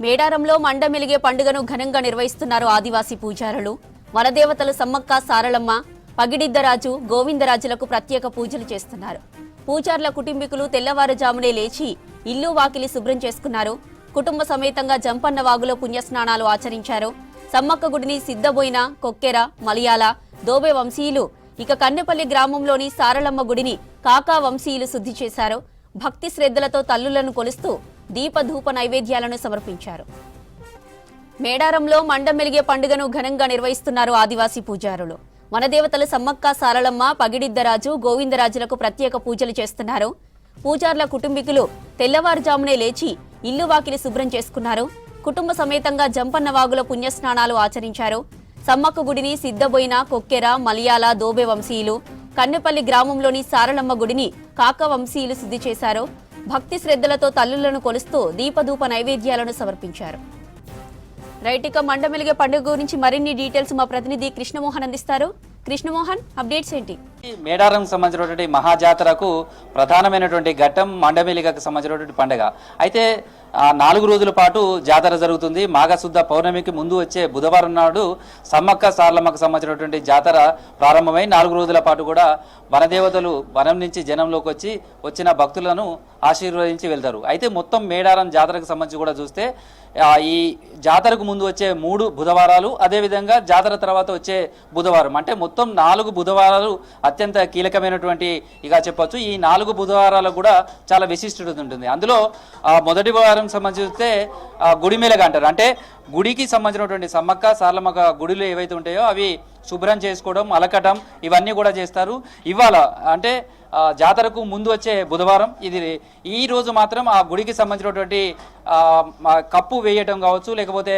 మేడారంలో మండమెలిగే పండుగను ఘనంగా నిర్వహిస్తున్నారు ఆదివాసీ పూజారులు. వనదేవతలు సమ్మక్క సారలమ్మ, పగిడిద్దరాజు, గోవిందరాజులకు ప్రత్యేక పూజలు చేస్తున్నారు. పూజారుల కుటుంబీకులు తెల్లవారుజామునే లేచి ఇల్లు వాకిలి శుభ్రం చేసుకున్నారు. కుటుంబ సమేతంగా జంపన్న వాగులో పుణ్యస్నానాలు ఆచరించారు. సమ్మక్క గుడిని సిద్ధబోయిన, కొక్కెర, మలయాళ, దోబే వంశీయులు, ఇక కన్నెపల్లి గ్రామంలోని సారలమ్మ గుడిని కాకా వంశీయులు శుద్ధి చేశారు. భక్తి శ్రద్ధలతో తల్లులను కొలుస్తూ దీపధూప నైవేద్యాలను సమర్పించారు. మేడారంలో మండమెలిగే పండుగను ఘనంగా నిర్వహిస్తున్నారు ఆదివాసీ పూజారులు. వనదేవతలు సమ్మక్క సారలమ్మ, పగిడిద్దరాజు, గోవిందరాజులకు ప్రత్యేక పూజలు చేస్తున్నారు. పూజారుల కుటుంబీకులు తెల్లవారుజామునే లేచి ఇల్లు వాకిలి శుభ్రం చేసుకున్నారు. కుటుంబ సమేతంగా జంపన్న వాగుల పుణ్యస్నానాలు ఆచరించారు. సమ్మక్క గుడిని సిద్ధబోయిన, కొక్కెర, మలయాళ, దోబే వంశీయులు, కన్నెపల్లి గ్రామంలోని సారలమ్మ గుడిని కాక వంశీయులు శుద్ధి చేశారు. భక్తి శ్రద్ధలతో తల్లులను కొలుస్తూ దీపధూప నైవేద్యాలను సమర్పించారు. రైటిక మండమెలిగే పండుగ గురించి మరిన్ని డీటెయిల్స్ మా ప్రతినిధి కృష్ణమోహన్ అందిస్తారు. కృష్ణమోహన్, అప్డేట్స్ ఏంటి? మేడారం సంబంధించినటువంటి మహాజాతరకు ప్రధానమైనటువంటి ఘట్టం మండమెలిగకు సంబంధించినటువంటి పండుగ. అయితే 4 రోజుల పాటు జాతర జరుగుతుంది. మాఘశుద్ధ పౌర్ణమికి ముందు వచ్చే బుధవారం నాడు సమ్మక్క సారలమ్మకు సంబంధించినటువంటి జాతర ప్రారంభమై 4 రోజుల పాటు కూడా వనదేవతలు వనం నుంచి జనంలోకి వచ్చిన భక్తులను ఆశీర్వదించి వెళ్తారు. అయితే మొత్తం మేడారం జాతరకు సంబంధించి కూడా చూస్తే ఈ జాతరకు ముందు వచ్చే 3 బుధవారాలు, అదేవిధంగా జాతర తర్వాత వచ్చే బుధవారం, అంటే మొత్తం 4 బుధవారాలు అత్యంత కీలకమైనటువంటి ఇక చెప్పొచ్చు. ఈ 4 బుధవారాలకు కూడా చాలా విశిష్టత ఉంటుంది. అందులో మొదటి వారం సంబంధించితే గుడిమేలగ అంటారు. అంటే గుడికి సంబంధించినటువంటి సమ్మక్క సారలమ్మ గుడిలు ఏవైతే ఉంటాయో అవి శుభ్రం చేసుకోవడం, అలకటం ఇవన్నీ కూడా చేస్తారు. ఇవాళ అంటే జాతరకు ముందు వచ్చే బుధవారం ఇది. ఈ రోజు మాత్రం ఆ గుడికి సంబంధించినటువంటి కప్పు వేయటం కావచ్చు, లేకపోతే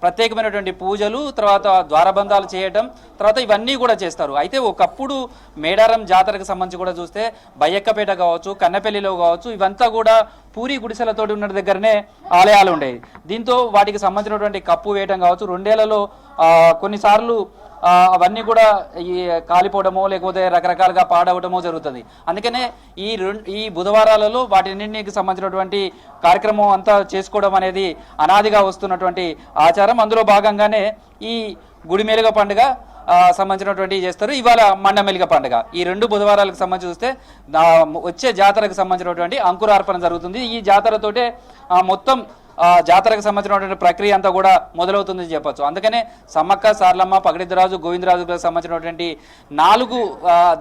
ప్రత్యేకమైనటువంటి పూజలు, తర్వాత ద్వారబంధాలు చేయటం, తర్వాత ఇవన్నీ కూడా చేస్తారు. అయితే ఒకప్పుడు మేడారం జాతరకు సంబంధించి కూడా చూస్తే బయ్యక్కపేట కావచ్చు, కన్నెపల్లిలో కావచ్చు, ఇవంతా కూడా పూరి గుడిసెలతో ఉన్న దగ్గరనే ఆలయాలు ఉండేవి. దీంతో వాటికి సంబంధించినటువంటి కప్పు వేయటం కావచ్చు, 2 ఏళ్లలో కొన్నిసార్లు అవన్నీ కూడా ఈ కాలిపోవడమో లేకపోతే రకరకాలుగా పాడవటమో జరుగుతుంది. అందుకనే ఈ బుధవారాలలో వాటిన్నింటికి సంబంధించినటువంటి కార్యక్రమం అంతా చేసుకోవడం అనేది అనాదిగా వస్తున్నటువంటి ఆచారం. అందులో భాగంగానే ఈ గుడిమేలుగ పండుగ సంబంధించినటువంటి చేస్తారు. ఇవాళ మండమెలిగ పండుగ. ఈ 2 బుధవారాలకు సంబంధించి చూస్తే వచ్చే జాతరకు సంబంధించినటువంటి అంకురార్పణ జరుగుతుంది. ఈ జాతరతోటే మొత్తం జాతరకు సంబంధించినటువంటి ప్రక్రియ అంతా కూడా మొదలవుతుందని చెప్పొచ్చు. అందుకనే సమ్మక్క సారలమ్మ, పగిడిద్దరాజు, గోవిందరాజులకు సంబంధించినటువంటి 4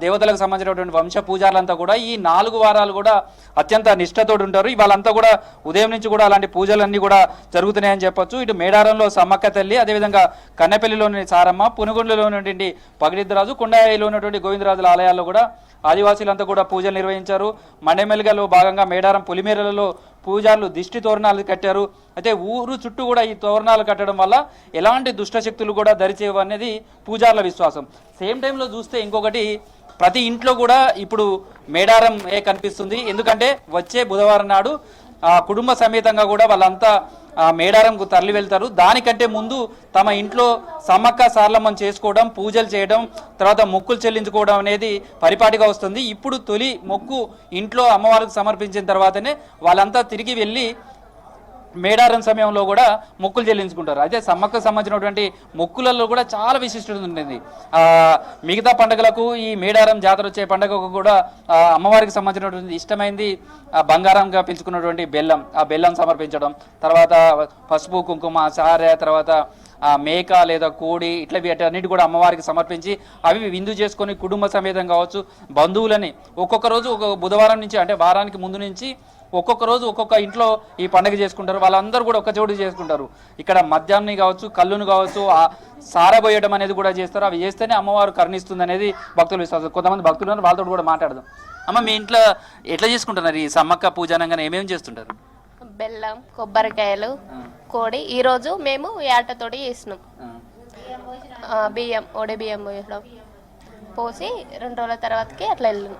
దేవతలకు సంబంధించినటువంటి వంశ పూజారులంతా కూడా ఈ 4 వారాలు కూడా అత్యంత నిష్ఠతోడు ఉంటారు. ఇవాళంతా కూడా ఉదయం నుంచి కూడా అలాంటి పూజలన్నీ కూడా జరుగుతున్నాయని చెప్పొచ్చు. ఇటు మేడారంలో సమ్మక్క తల్లి, అదేవిధంగా కన్నెపల్లిలోని సారమ్మ, పునుగొండలో ఉన్నటువంటి పగిడిద్దరాజు, కొండాయిలో ఉన్నటువంటి గోవిందరాజుల ఆలయాల్లో కూడా ఆదివాసీలంతా కూడా పూజలు నిర్వహించారు. మండమెలిగలో భాగంగా మేడారం పొలిమేరలలో పూజారులు దిష్టి తోరణాలు కట్టారు. అయితే ఊరు చుట్టూ కూడా ఈ తోరణాలు కట్టడం వల్ల ఎలాంటి దుష్టశక్తులు కూడా దరిచేవు అనేది పూజారుల విశ్వాసం. సేమ్ టైంలో చూస్తే ఇంకొకటి, ప్రతి ఇంట్లో కూడా ఇప్పుడు మేడారం కనిపిస్తుంది. ఎందుకంటే వచ్చే బుధవారం నాడు కుటుంబ సమేతంగా కూడా వాళ్ళంతా మేడారంకు తరలి వెళ్తారు. దానికంటే ముందు తమ ఇంట్లో సమ్మక్క సారలమ్మను చేసుకోవడం, పూజలు చేయడం, తర్వాత మొక్కులు చెల్లించుకోవడం అనేది పరిపాటిగా వస్తుంది. ఇప్పుడు తొలి మొక్కు ఇంట్లో అమ్మవారికి సమర్పించిన తర్వాతనే వాళ్ళంతా తిరిగి వెళ్ళి మేడారం సమయంలో కూడా మొక్కులు చెల్లించుకుంటారు. అయితే సమ్మక్క సంబంధించినటువంటి మొక్కులలో కూడా చాలా విశిష్టత ఉంటుంది. మిగతా పండుగలకు ఈ మేడారం జాతర వచ్చే పండుగకు కూడా అమ్మవారికి సంబంధించినటువంటి ఇష్టమైంది బంగారంగా పిలుచుకున్నటువంటి బెల్లం, ఆ బెల్లం సమర్పించడం, తర్వాత పసుపు కుంకుమ, సారె, తర్వాత మేక లేదా కోడి, ఇట్లా వీటన్నిటి కూడా అమ్మవారికి సమర్పించి అవి విందు చేసుకొని కుటుంబ సమేతం కావచ్చు, బంధువులని ఒక్కొక్క రోజు ఒక బుధవారం నుంచి, అంటే వారానికి ముందు నుంచి ఒక్కొక్క రోజు ఒక్కొక్క ఇంట్లో ఈ పండుగ చేసుకుంటారు. వాళ్ళందరూ కూడా ఒక చోటు చేసుకుంటారు. ఇక్కడ మద్యాన్ని కావచ్చు, కళ్ళును కావచ్చు, సారబోయడం అనేది కూడా చేస్తారు. అవి చేస్తేనే అమ్మవారు కరుణిస్తుంది అనేది భక్తులు విశ్వాసం. కొంతమంది భక్తులు ఉన్నారు, వాళ్ళతో కూడా మాట్లాడదాం. అమ్మ, మీ ఇంట్లో ఎట్లా చేసుకుంటున్నారు ఈ సమ్మక్క పూజ అనగానే? ఏమేమి చేస్తుంటారు? బెల్లం, కొబ్బరికాయలు, కోడి. ఈరోజు మేము ఏటతోటి చేసినాం. బియ్యం, ఒడి బియ్యం పోసి 2 రోజుల తర్వాతకి అట్లా వెళ్ళాం,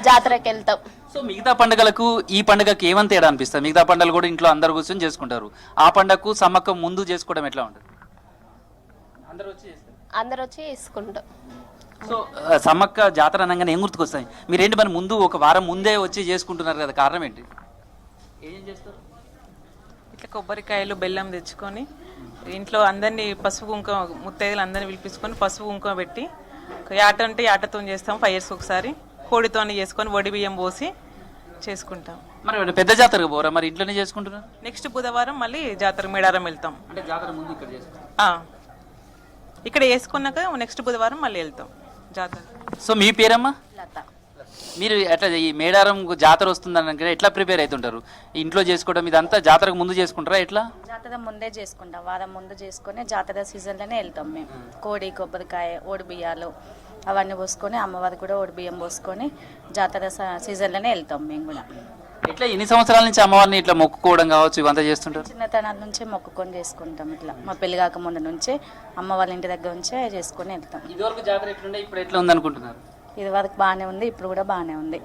జాతరకి వెళ్తాం. సో మిగతా పండుగలకు ఈ పండుగకి ఏమని తేడా అనిపిస్తుంది? మిగతా పండుగలు కూడా ఇంట్లో అందరు కూర్చొని చేసుకుంటారు. ఆ పండుగకు సమ్మక్క ముందు చేసుకోవడం ఎట్లా ఉంటుంది? అందరు వచ్చి చేసుకుంటాం. సో సమ్మక్క జాతర అనగానే ఏం గుర్తుకొస్తాయి? మీరేంటి మరి ముందు ఒక వారం ముందే వచ్చి చేసుకుంటున్నారు కదా, కారణం ఏంటి? ఏం చేస్తారు? ఇట్లా కొబ్బరికాయలు బెల్లం తెచ్చుకొని ఇంట్లో అందరినీ పసుపు కుంకుమ ముత్తైదులు అందరినీ పిలిపించుకొని పసుపు కుంకుమ పెట్టి యాట అంటే యాటతో చేస్తాం 5 years ఒకసారి, కోడితో చేసుకొని వడి బియ్యం పోసి చేసుకుంటాం. మరి పెద్ద జాతరకు పోరా, మరి ఇంట్లోనే చేసుకుంటున్నారు? నెక్స్ట్ బుధవారం మళ్ళీ జాతర మేడారం వెళ్తాం. అంటే జాతర ముందు ఇక్కడ చేసుకుంటారు. ఇక్కడ వేసుకున్నాక నెక్స్ట్ బుధవారం మళ్ళీ వెళ్తాం జాతర. సో మీ పేరమ్మా? లత. మీరు ఎట్లా ఈ మేడారం జాతర వస్తుందని ఎట్లా ప్రిపేర్ అవుతుంటారు? ఇంట్లో చేసుకోవడం ఇదంతా జాతరకు ముందు చేసుకుంటారా ఎట్లా? జాతర ముందే చేసుకుంటాం, వారం ముందు చేసుకొని జాతర సీజన్లోనే వెళ్తాం మేము. కోడి, కొబ్బరికాయ, ఓడి బియ్యాలు అవన్నీ పోసుకొని అమ్మవారి కూడా ఓడి బియ్యం పోసుకొని జాతర సీజన్లోనే వెళ్తాం మేము కూడా. ఇట్లా ఎన్ని సంవత్సరాల నుంచి అమ్మవారిని ఇట్లా మొక్కుకోవడం కావచ్చు ఇవంతా చేస్తుంటారు? చిన్నతనాల నుంచే మొక్కుకొని చేసుకుంటాం. ఇట్లా మా పెళ్లి కాక ముందు నుంచే అమ్మ వాళ్ళ ఇంటి దగ్గర నుంచే చేసుకొని వెళ్తాం. ఇదివరకు జాతర ఎట్లుండే, ఇప్పుడు ఎట్లా ఉంది అనుకుంటున్నారు? ఇది వరకు బాగానే ఉంది, ఇప్పుడు కూడా బాగానే ఉంది.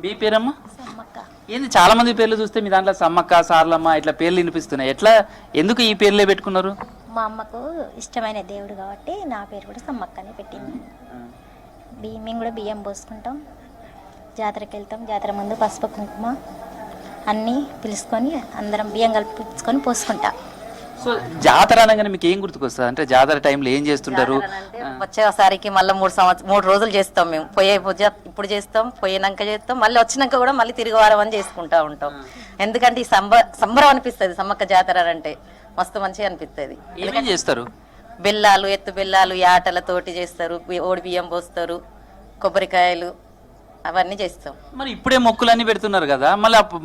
మీ పేరమ్మా? సమ్మక్క. ఏంది చాలా మంది పేర్లు చూస్తే మీ దాంట్లో సమ్మక్క, సార్లమ్మ ఇట్లా పేర్లు వినిపిస్తున్నాయి. ఎట్లా, ఎందుకు ఈ పేర్లే పెట్టుకున్నారు? మా అమ్మకు ఇష్టమైన దేవుడు కాబట్టి నా పేరు కూడా సమ్మక్కనే పెట్టింది. మేము కూడా బియ్యం పోసుకుంటాం, జాతరకి వెళ్తాం. జాతర ముందు పసుపు కుంకుమ అన్నీ పిలుచుకొని అందరం బియ్యం కలిపించుకొని పోసుకుంటాం. సో జాతర అనగానే మీకు ఏం గుర్తుకొస్తుంది? అంటే జాతర టైంలో ఏం చేస్తుంటారు? వచ్చేసరికి మళ్ళీ 3 రోజులు చేస్తాం మేము. పోయే పూజ ఇప్పుడు చేస్తాం, పోయినాక చేస్తాం, మళ్ళీ వచ్చినాక కూడా మళ్ళీ తిరిగి వారం అని చేసుకుంటా ఉంటాం. ఎందుకంటే ఈ సంబరం అనిపిస్తుంది. సమ్మక్క జాతర అంటే మస్తు మంచిగా అనిపిస్తుంది. ఏమేం చేస్తారు? బెల్లాలు, ఎత్తు బెల్లాలు, యాటలతోటి చేస్తారు, ఓడి బియ్యం పోస్తారు, కొబ్బరికాయలు అవన్నీ చేస్తాం. మరి ఇప్పుడే మొక్కులన్నీ పెడుతున్నారు కదా,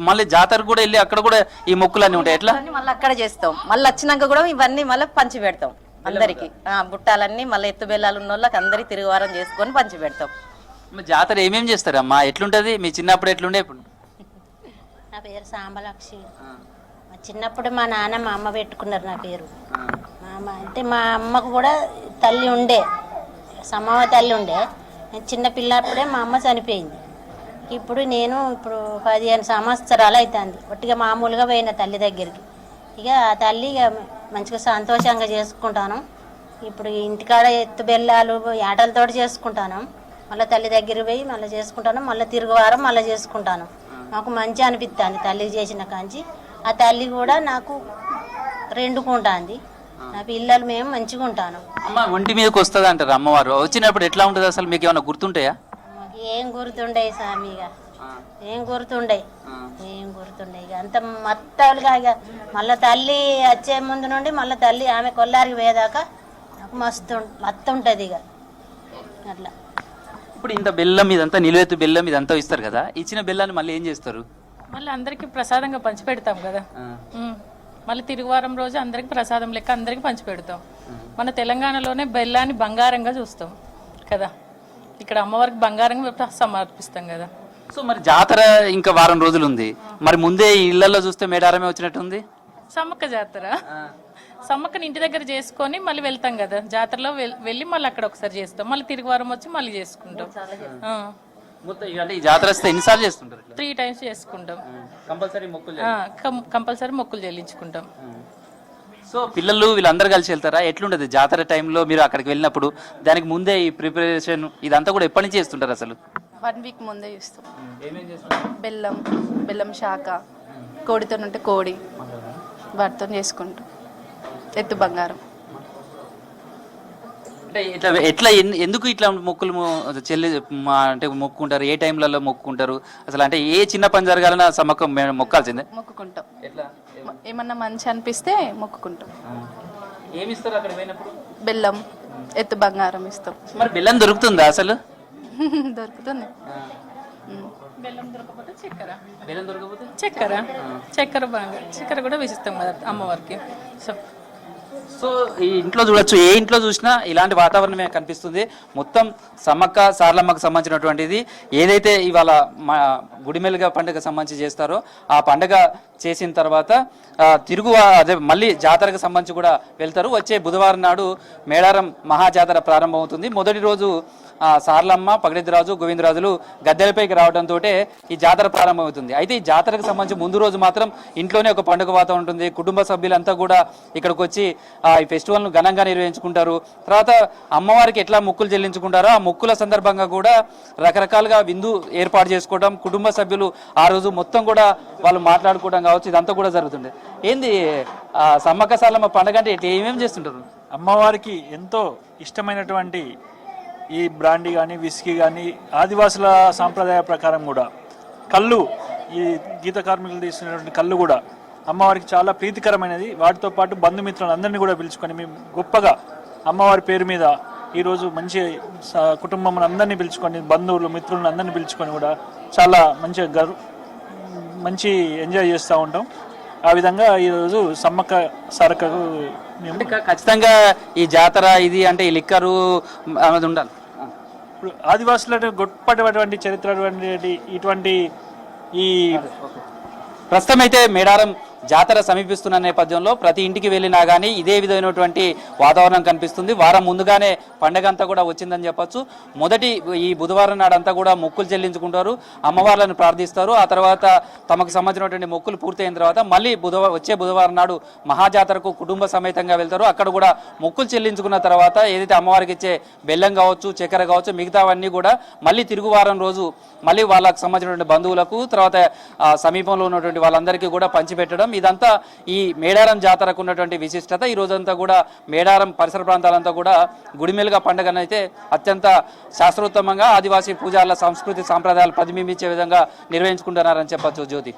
మళ్ళీ జాతర కూడా వెళ్ళి అక్కడ కూడా ఈ మొక్కులన్నీ ఉంటాయి. ఎట్లా? మళ్ళీ అక్కడ చేస్తాం, మళ్ళీ వచ్చినాక కూడా ఇవన్నీ మళ్ళీ పంచి పెడతాం అందరికి. బుట్టాలన్నీ మళ్ళీ ఎత్తు బెల్లాలు ఉన్న వాళ్ళకి అందరికి తిరిగి వారం చేసుకొని పంచి పెడతాం. మరి జాతర ఏమేం చేస్తారమ్మా? ఎట్లుంటది? మీ చిన్నప్పుడు ఎట్లుండే? ఇప్పుడు నా పేరు సాంబలక్షి. చిన్నప్పుడు మా నాన్న మా అమ్మ పెట్టుకున్నారు నా పేరు. మా అమ్మ అంటే మా అమ్మకు కూడా తల్లి ఉండే, సమ్మవ తల్లి ఉండే. నేను చిన్న పిల్లప్పుడే మా అమ్మ చనిపోయింది. ఇప్పుడు 15 సంవత్సరాలు అవుతుంది. ఒట్టిగా మామూలుగా పోయిన తల్లి దగ్గరికి. ఇక ఆ తల్లి మంచిగా సంతోషంగా చేసుకుంటాను. ఇప్పుడు ఇంటికాడ ఎత్తు బెల్లాలు ఆటలతో చేసుకుంటాను. మళ్ళీ తల్లి దగ్గరికి పోయి మళ్ళీ చేసుకుంటాను. మళ్ళీ తిరుగు వారం మళ్ళీ చేసుకుంటాను. మాకు మంచిగా అనిపిస్తుంది తల్లికి చేసిన కాంచి. ఆ తల్లి కూడా నాకు రెండుకుంటుంది. నా పిల్లలు మేము మంచిగా ఉంటాను. అమ్మ ఒంటి మీదకి వస్తుంది అంటారు అమ్మవారు. వచ్చినప్పుడు ఎట్లా ఉంటుంది అసలు? మీకు ఏమైనా గుర్తుంటాయా? మాకు ఏం గుర్తుండే స్వామిగా, ఏం గుర్తుండే ఇక అంత మొత్తాలుగా. ఇక మళ్ళీ తల్లి వచ్చే ముందు నుండి మళ్ళీ తల్లి ఆమె కొల్లారికి పోయేదాకా నాకు మత్తు ఉంటుంది ఇక అట్లా. ఇప్పుడు ఇంత బెల్లం ఇదంతా నిలువెత్తు బెల్లం ఇదంతా ఇస్తారు కదా, ఇచ్చిన బెల్లాన్ని మళ్ళీ ఏం చేస్తారు? మళ్ళీ అందరికి ప్రసాదంగా పంచిపెడతాం కదా. మళ్ళీ తిరుగువారం రోజు అందరికి ప్రసాదం లెక్క అందరికి పంచిపెడతాం. మన తెలంగాణలోనే బెల్లాన్ని బంగారంగా చూస్తాం కదా, ఇక్కడ అమ్మవారికి బంగారంగా సమర్పిస్తాం కదా. సో మరి జాతర ఇంకా వారం రోజులు ఉంది, మరి ముందే ఇళ్లలో చూస్తే మేడారమే వచ్చినట్టుంది. సమ్మక్క జాతర, సమ్మక్కని ఇంటి దగ్గర చేసుకొని మళ్ళీ వెళ్తాం కదా, జాతరలో వెళ్ళి మళ్ళీ అక్కడ ఒకసారి చేస్తాం, మళ్ళీ తిరుగువారం వచ్చి మళ్ళీ చేసుకుంటాం. అంటే ఈ జాతర వస్తే ఎన్నిసార్లు చేస్తుంటారు? 3 times చేసుకుంటాం. కంపల్సరీ మొక్కులు చెల్లించుకుంటాం. సో పిల్లలు వీళ్ళందరూ కలిసి వెళ్తారా? ఎట్లుంటది జాతర టైంలో మీరు అక్కడికి వెళ్ళినప్పుడు? దానికి ముందే ఈ ప్రిపరేషన్ ఇదంతా కూడా ఎప్పటి నుంచి చేస్తుంటారు అసలు? 1 week ముందే చేస్తాం. బెల్లం శాఖ, కోడితో ఉంటే కోడి వాటితో చేసుకుంటాం. ఎత్తు బంగారం. అంటే ఎట్లా ఎందుకు ఇట్లా మొక్కులు అంటే మొక్కుంటారు? ఏ టైంలలో మొక్కుంటారు అసలు? అంటే ఏ చిన్న పని జరగాలన్నా సమ్మక్క మొక్కాల్సిందే? మొక్కుకుంటాం. ఏమన్నా మంచి అనిపిస్తే మొక్కుకుంటాం. ఏమి ఇస్తారు అక్కడ పోయినప్పుడు? బెల్లం, ఎత్తు బంగారం ఇస్తాం. మరి బెల్లం దొరుకుతుందా అసలు? దొరుకుతుంది. బెల్లం దొరకకపోతే చక్కెర, బెల్లం దొరకకపోతే చక్కెర కూడా వేసిస్తాం కదా అమ్మవారికి. సో ఈ ఇంట్లో చూడొచ్చు, ఏ ఇంట్లో చూసినా ఇలాంటి వాతావరణమే కనిపిస్తుంది. మొత్తం సమ్మక్క సార్లమ్మకు సంబంధించినటువంటిది ఏదైతే ఇవాళ గుడిమెలుగ పండుగ సంబంధించి చేస్తారో ఆ పండుగ చేసిన తర్వాత అదే మళ్ళీ జాతరకు సంబంధించి కూడా వెళ్తారు. వచ్చే బుధవారం నాడు మేడారం మహాజాతర ప్రారంభమవుతుంది. మొదటి రోజు సార్లమ్మ, పగిడిద్దరాజు, గోవిందరాజులు గద్దెలపైకి రావడంతో ఈ జాతర ప్రారంభమవుతుంది. అయితే ఈ జాతరకు సంబంధించి ముందు రోజు మాత్రం ఇంట్లోనే ఒక పండుగ వాతావరణం ఉంటుంది. కుటుంబ సభ్యులంతా కూడా ఇక్కడికి వచ్చి ఈ ఫెస్టివల్ను ఘనంగా నిర్వహించుకుంటారు. తర్వాత అమ్మవారికి ఎట్లా మొక్కులు చెల్లించుకుంటారో ఆ మొక్కుల సందర్భంగా కూడా రకరకాలుగా విందు ఏర్పాటు చేసుకోవడం, కుటుంబ సభ్యులు ఆ రోజు మొత్తం కూడా వాళ్ళు మాట్లాడుకోవడం కావచ్చు, ఇదంతా కూడా జరుగుతుంది. ఏంది సమ్మక్క సారలమ్మ పండుగ అంటే ఏమేమి చేస్తుంటారు? అమ్మవారికి ఎంతో ఇష్టమైనటువంటి ఈ బ్రాండీ కానీ, విస్కీ కానీ, ఆదివాసుల సాంప్రదాయ ప్రకారం కూడా కళ్ళు, ఈ గీత కార్మికులు తీసుకునేటువంటి కళ్ళు కూడా అమ్మవారికి చాలా ప్రీతికరమైనది. వాటితో పాటు బంధుమిత్రులను అందరినీ కూడా పిలుచుకొని మేము గొప్పగా అమ్మవారి పేరు మీద ఈరోజు మంచి కుటుంబం అందరినీ పిలుచుకొని, బంధువులు మిత్రులను అందరినీ పిలుచుకొని కూడా చాలా మంచి ఎంజాయ్ చేస్తూ ఉంటాం. ఆ విధంగా ఈరోజు సమ్మక్క సారక్కకు మేము ఖచ్చితంగా ఈ జాతర ఇది అంటే ఈ లిక్కరు అనేది ఉండాలి. ఇప్పుడు ఆదివాసుల గొప్పటువంటి చరిత్ర ఇటువంటి ఈ ప్రస్తుతం అయితే మేడారం జాతర సమీపిస్తున్న నేపథ్యంలో ప్రతి ఇంటికి వెళ్ళినా కానీ ఇదే విధమైనటువంటి వాతావరణం కనిపిస్తుంది. వారం ముందుగానే పండగ అంతా కూడా వచ్చిందని చెప్పొచ్చు. మొదటి ఈ బుధవారం నాడంతా కూడా మొక్కులు చెల్లించుకుంటారు, అమ్మవార్లను ప్రార్థిస్తారు. ఆ తర్వాత తమకు సంబంధించినటువంటి మొక్కులు పూర్తయిన తర్వాత మళ్ళీ వచ్చే బుధవారం నాడు మహాజాతరకు కుటుంబ సమేతంగా వెళ్తారు. అక్కడ కూడా మొక్కులు చెల్లించుకున్న తర్వాత ఏదైతే అమ్మవారికి ఇచ్చే బెల్లం కావచ్చు, చక్కెర కావచ్చు, మిగతావన్నీ కూడా మళ్ళీ తిరుగు వారం రోజు మళ్ళీ వాళ్ళకు సంబంధించినటువంటి బంధువులకు, తర్వాత సమీపంలో ఉన్నటువంటి వాళ్ళందరికీ కూడా పంచిపెట్టడం, ఇదంతా ఈ మేడారం జాతరకు ఉన్నటువంటి విశిష్టత. ఈ రోజంతా కూడా మేడారం పరిసర ప్రాంతాలంతా కూడా గుడిమెలుగా పండుగనైతే అత్యంత శాస్త్రోత్తమంగా ఆదివాసీ పూజారుల సంస్కృతి సాంప్రదాయాలు ప్రతిబింబించే విధంగా నిర్వహించుకుంటున్నారని చెప్పొచ్చు. జ్యోతి.